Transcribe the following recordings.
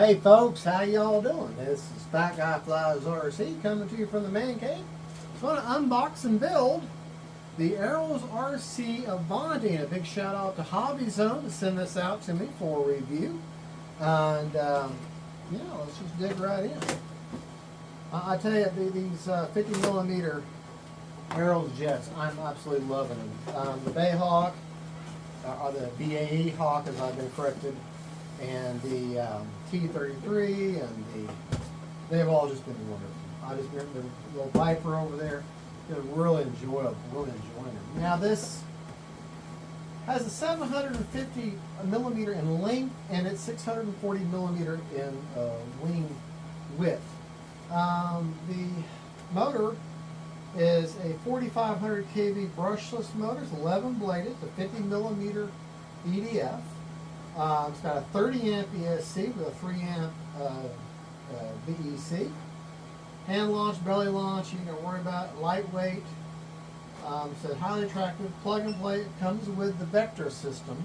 Hey folks, how y'all doing? This is Fat Guy Flies RC coming to you from the man cave. I'm going to unbox and build the Arrows RC Avanti, and a big shout out to HobbyZone to send this out to me for a review. And yeah, let's just dig right in. I tell you, these 50mm Arrows jets, I'm absolutely loving them. The Bay Hawk, or the BAE Hawk as I've been corrected, and the T-33, and they've all just been wonderful. I just remember the little Viper over there. It was really enjoyable, really enjoying it. Now this has a 750mm in length, and it's 640mm in wing width. The motor is a 4500 kV brushless motor. It's 11 bladed, it's a 50mm EDF. It's got a 30 amp ESC with a 3 amp VEC. Hand launch, belly launch, you can worry about. Lightweight. So highly attractive. Plug and play. It comes with the vector system,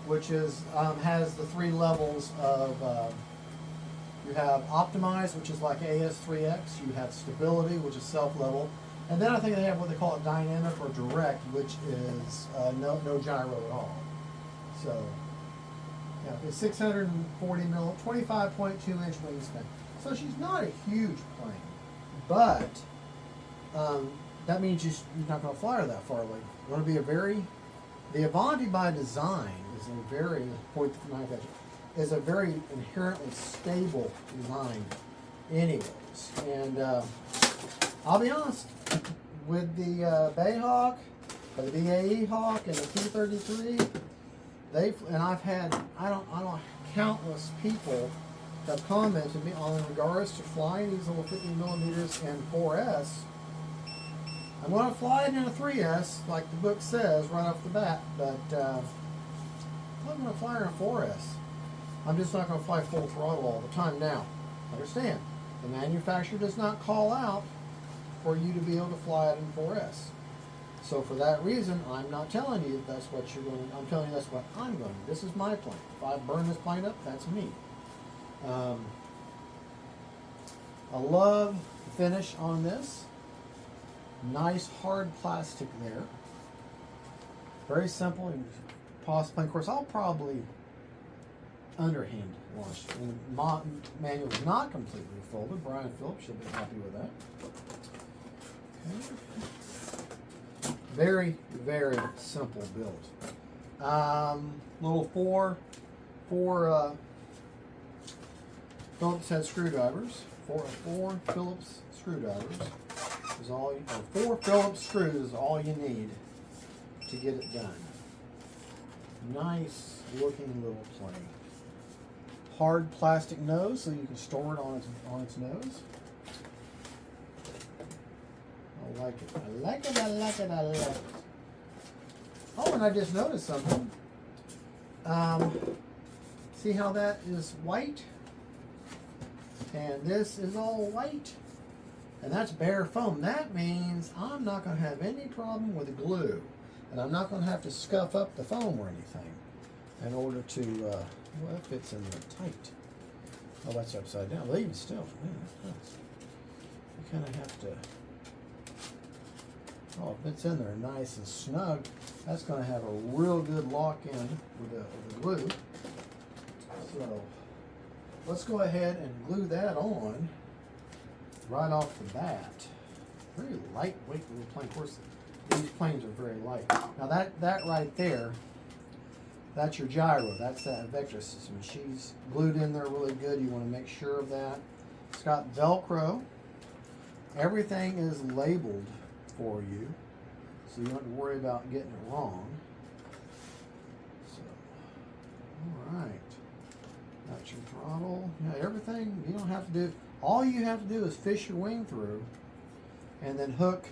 which is has the 3 levels of. You have optimized, which is like AS3X. You have stability, which is self-level, and then I think they have what they call it dynamic or direct, which is no gyro at all. So. Yeah, it's 640mm, 25.2 inch wingspan. So she's not a huge plane, but that means you're not going to fly her that far away. You're going to be the Avanti by design is a very, is a very inherently stable design anyways. And I'll be honest, with the Bay Hawk, or the BAE Hawk, and the T-33, and I've had I don't countless people that have commented to me on in regards to flying these little 50mm and 4S. I'm going to fly it in a 3S like the book says right off the bat, but I'm going to fly her in a 4S. I'm just not going to fly full throttle all the time. Now, understand, the manufacturer does not call out for you to be able to fly it in 4S. So for that reason, I'm not telling you that's what you're going to, I'm telling you that's what I'm going to do. This is my plane. If I burn this plane up, that's me. I love the finish on this. Nice hard plastic there. Very simple. You pause the plane. Of course, I'll probably underhand launch. And the manual is not completely folded. Brian Phillips should be happy with that. Okay. Very, very simple build. Little four Phillips head screwdrivers. Four Phillips screwdrivers is all. 4 Phillips screws is all you need to get it done. Nice looking little plane. Hard plastic nose, so you can store it on its nose. I like it. I like it. I like it. I like it. Oh, and I just noticed something. See how that is white? And this is all white. And that's bare foam. That means I'm not going to have any problem with the glue. And I'm not going to have to scuff up the foam or anything in order to, well, that fits in there tight. Oh, that's upside down. Well, even still, man, you kind of have to. Oh, if it's in there nice and snug, that's going to have a real good lock-in with the glue. So let's go ahead and glue that on right off the bat. Very lightweight little plane. Of course, these planes are very light. Now that right there, that's your gyro. That's that vector system. She's glued in there really good. You want to make sure of that. It's got Velcro. Everything is labeled for you, so you don't have to worry about getting it wrong. So, all right, got your throttle. Yeah, everything you don't have to do. All you have to do is fish your wing through, and then hook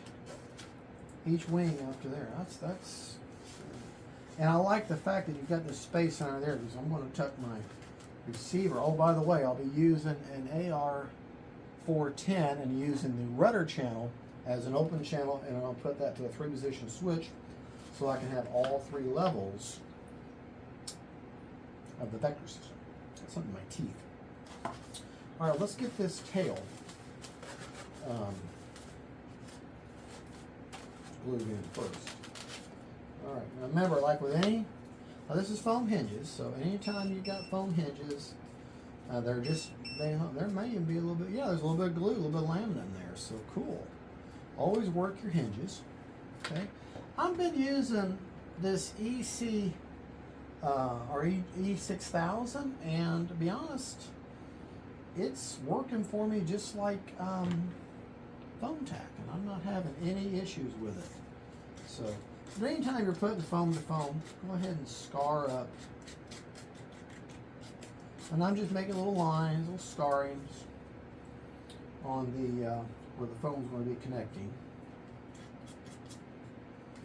each wing up to there. That's. And I like the fact that you've got this space under there, because I'm going to tuck my receiver. Oh, by the way, I'll be using an AR410 and using the rudder channel as an open channel, and I'll put that to a 3-position switch so I can have all 3 levels of the vector system. Got something in my teeth. All right, let's get this tail glued in first. All right, now remember, like with any, now this is foam hinges, so anytime you got foam hinges, they're just, there may even be a little bit, yeah, there's a little bit of glue, a little bit of laminate in there, so cool. Always work your hinges, okay? I've been using this EC, or E6000, and to be honest, it's working for me just like foam tack, and I'm not having any issues with it. So, anytime you're putting foam to foam, go ahead and scar up. And I'm just making little lines, little scarrings on the where the foam's going to be connecting.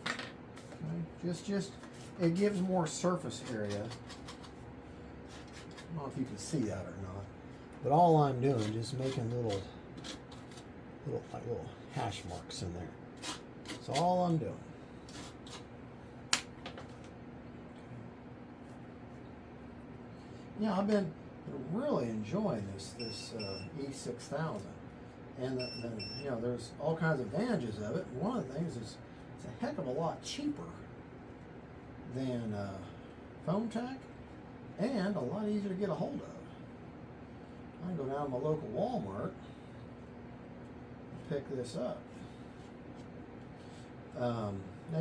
Okay, just it gives more surface area. I don't know if you can see that or not, but all I'm doing is just making little hash marks in there. That's all I'm doing. Yeah, I've been really enjoying this E6000, and you know, there's all kinds of advantages of it. One of the things is it's a heck of a lot cheaper than foam tack, and a lot easier to get a hold of. I can go down to my local Walmart and pick this up. Now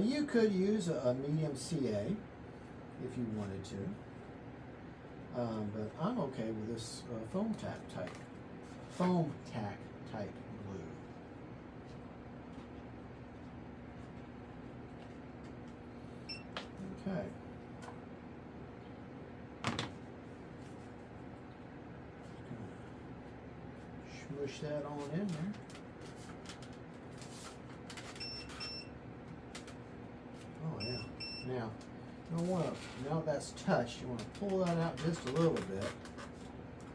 you could use a medium CA if you wanted to. But I'm okay with this foam tack type glue. Okay. Smush that on in there. Oh yeah. Now, you don't want to, now that's touched, you want to pull that out just a little bit.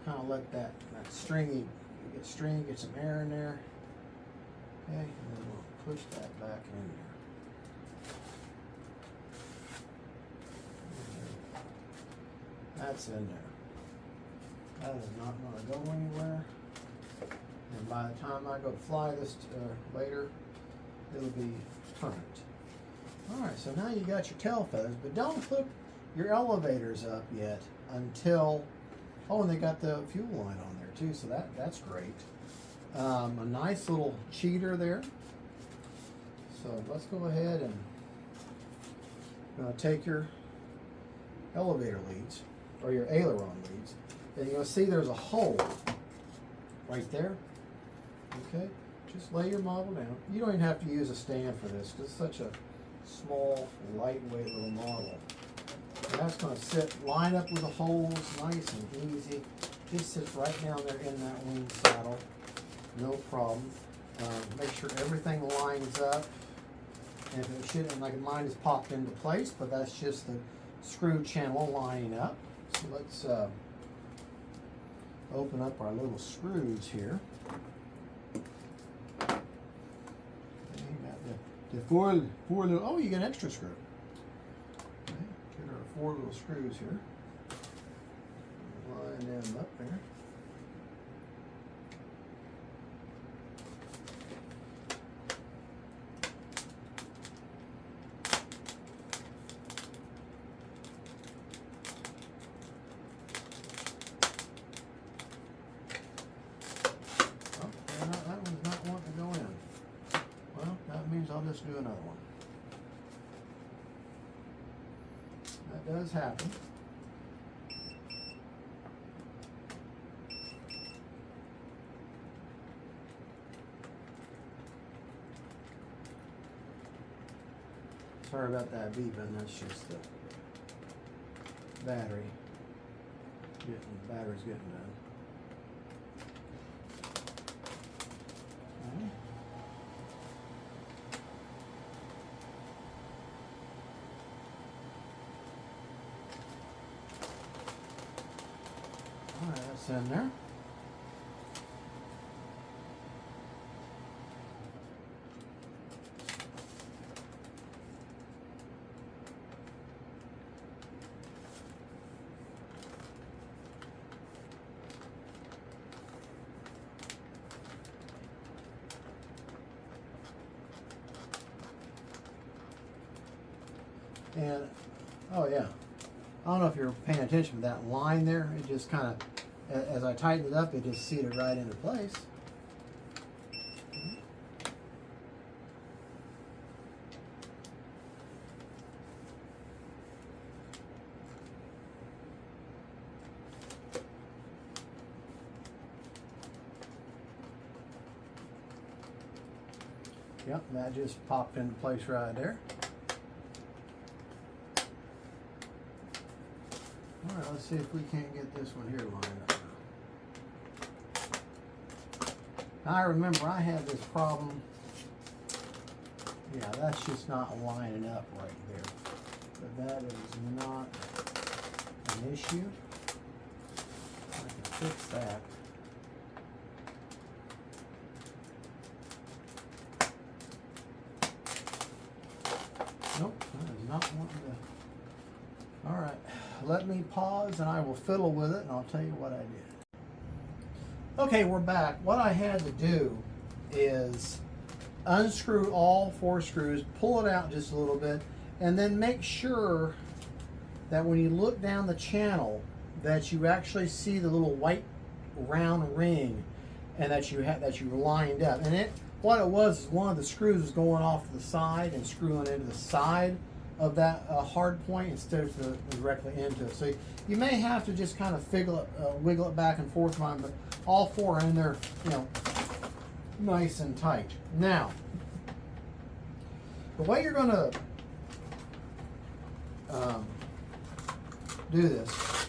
Kind of let that stringy, you get stringy, get some air in there. Okay, and then we'll push that back in there. That's in there. That is not going to go anywhere. And by the time I go to fly this later, it'll be current. Alright, so now you got your tail feathers, but don't hook your elevators up yet until, oh, and they got the fuel line on there too, so that's great. A nice little cheater there. So let's go ahead and take your elevator leads, or your aileron leads, and you'll see there's a hole right there. Okay, just lay your model down. You don't even have to use a stand for this, because it's such a small, lightweight little model. And that's going to line up with the holes, nice and easy. Just sits right down there in that wing saddle, no problem. Make sure everything lines up. And if it shouldn't, like mine is popped into place, but that's just the screw channel lining up. So let's open up our little screws here. The four little, oh, you get an extra screw. Okay, get our 4 little screws here. Line them up there. Oh, that one's not wanting to go in. Well, that means I'll just do another one. That does happen. Sorry about that beeping, that's just the battery. The battery's getting done. Okay. Alright, that's in there. And, oh yeah, I don't know if you're paying attention to that line there. It just kind of, as I tightened it up, it just seated right into place. Yep, that just popped into place right there. All right, let's see if we can't get this one here lined up. Now, I remember I had this problem. Yeah, that's just not lining up right there. But that is not an issue. I can fix that. Nope, that is not wanting to. All right, let me pause and I will fiddle with it and I'll tell you what I did. Okay, we're back. What I had to do is unscrew all 4 screws, pull it out just a little bit, and then make sure that when you look down the channel that you actually see the little white round ring and that you lined up. And what it was is one of the screws was going off to the side and screwing into the side of that hard point instead of directly into it. So you may have to just kind of wiggle it back and forth, but all 4 are in there, nice and tight. Now, the way you're going to do this,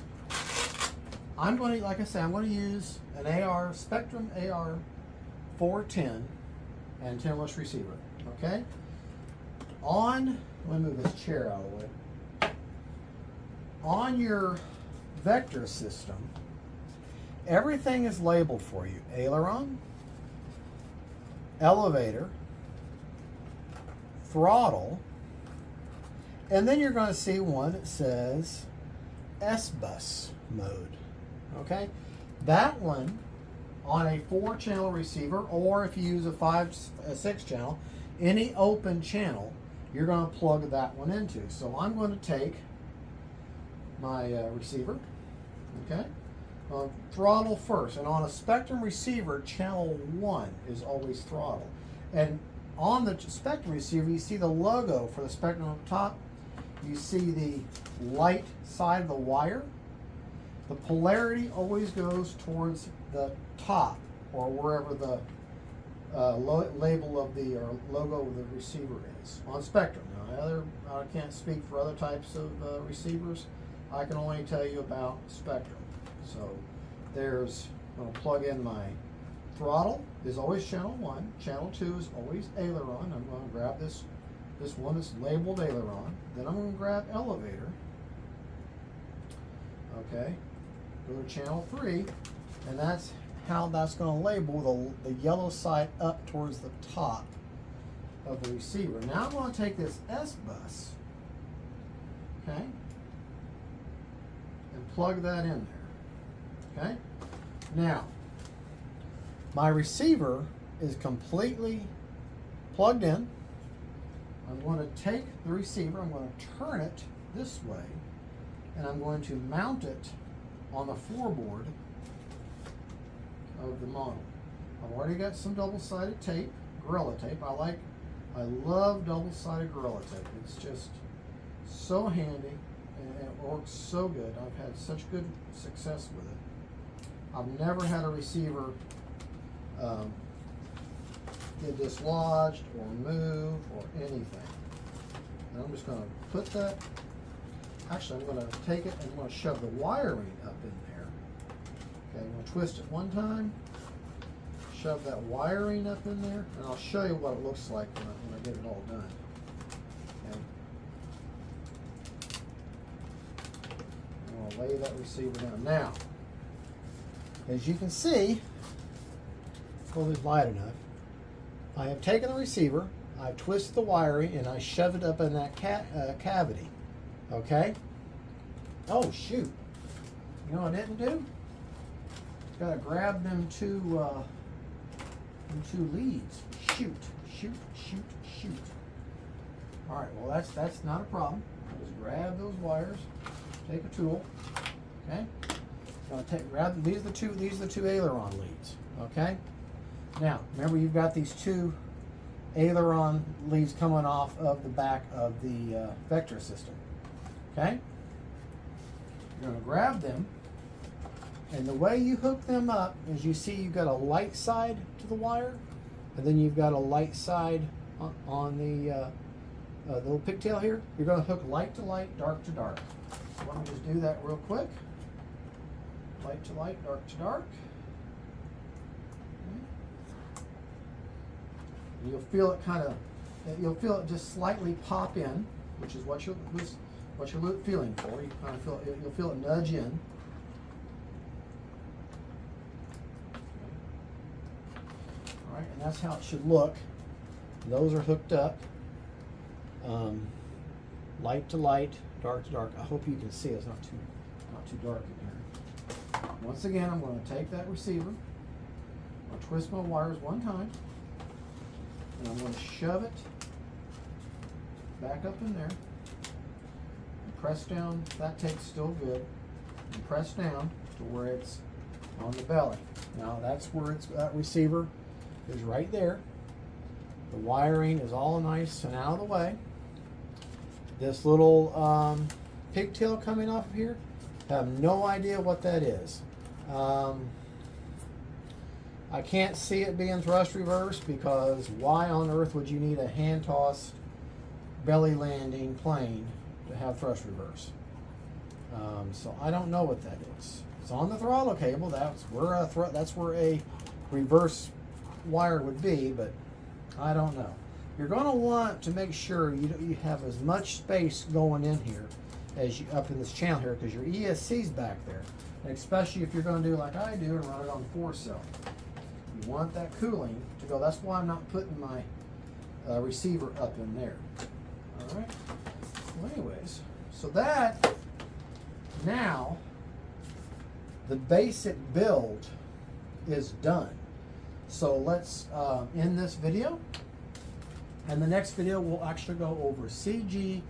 I'm going to, like I said, I'm going to use an Spectrum AR 410 and 10-less receiver. Okay. Let me move this chair out of the way. On your vector system, everything is labeled for you: aileron, elevator, throttle, and then you're going to see one that says S-bus mode. Okay, that one on a 4-channel receiver, or if you use a 6-channel, any open channel, you're going to plug that one into. So I'm going to take my receiver, okay, throttle first. And on a Spectrum receiver, channel 1 is always throttle. And on the Spectrum receiver, you see the logo for the Spectrum up top. You see the light side of the wire. The polarity always goes towards the top, or wherever the label of the or logo of the receiver is on Spectrum. Now, I can't speak for other types of receivers. I can only tell you about Spectrum. So I'm going to plug in my throttle is always channel 1. Channel 2 is always aileron. I'm going to grab this one that's labeled aileron. Then I'm going to grab elevator. Okay. Go to channel 3, and that's how that's going to label the yellow side up towards the top of the receiver. Now I'm going to take this S-bus, okay, and plug that in there. Okay. Now, my receiver is completely plugged in. I'm going to take the receiver, I'm going to turn it this way, and I'm going to mount it on the floorboard of the model. I've already got some double-sided tape, Gorilla Tape. I love double-sided Gorilla Tape. It's just so handy and it works so good. I've had such good success with it. I've never had a receiver get dislodged or move or anything. And I'm just going to put that. Actually, I'm going to take it and I'm going to shove the wiring up in there. Okay, I'm going to twist it one time, shove that wiring up in there, and I'll show you what it looks like when I get it all done. Okay. I'm going to lay that receiver down. Now, as you can see, pull this light enough, I have taken the receiver, I've twisted the wiring, and I shoved it up in that cavity. Okay? Oh, shoot. You know what I didn't do? Gotta grab them two leads. Shoot. All right, well, that's not a problem. Just grab those wires, take a tool, okay? Grab these are the two aileron leads, okay? Now, remember you've got these two aileron leads coming off of the back of the vector system, okay? You're going to grab them, and the way you hook them up is you see you've got a light side to the wire, and then you've got a light side on the little pigtail here. You're going to hook light to light, dark to dark. So let me just do that real quick. Light to light, dark to dark. And you'll feel it you'll feel it just slightly pop in, which is what you're feeling for. You kind of you'll feel it nudge in. All right, and that's how it should look. Those are hooked up. Light to light, dark to dark. I hope you can see it's not too dark in here. Once again, I'm going to take that receiver. I'll twist my wires one time, and I'm going to shove it back up in there. And press down. That tape's still good. And press down to where it's on the belly. Now that's where that receiver is right there. The wiring is all nice and out of the way. This little pigtail coming off of here, I have no idea what that is. I can't see it being thrust reversed, because why on earth would you need a hand-tossed belly landing plane to have thrust reverse? So I don't know what that is. It's on the throttle cable. That's where a reverse wire would be, but I don't know. You're going to want to make sure you have as much space going in here as you up in this channel here, because your ESC's back there, and especially if you're going to do like I do and run it on 4-cell. You want that cooling to go. That's why I'm not putting my receiver up in there. All right. Well, anyways, so that now the basic build is done. So let's end this video, and the next video we'll actually go over CG,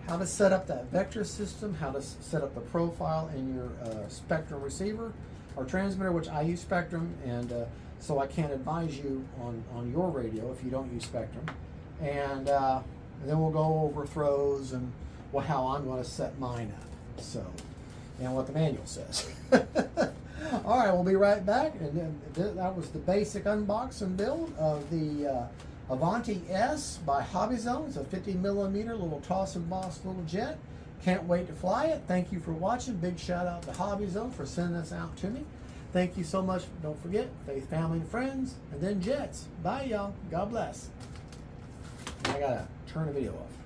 how to set up that vector system, how to set up the profile in your Spectrum receiver or transmitter, which I use Spectrum, and so I can't advise you on your radio if you don't use Spectrum. And then we'll go over throws and how I'm going to set mine up. So, and what the manual says. All right, we'll be right back. And that was the basic unboxing build of the Avanti S by HobbyZone. It's a 50mm little toss and boss little jet. Can't wait to fly it. Thank you for watching. Big shout out to HobbyZone for sending this out to me. Thank you so much. Don't forget, faith, family, and friends, and then jets. Bye, y'all. God bless. And I gotta turn the video off.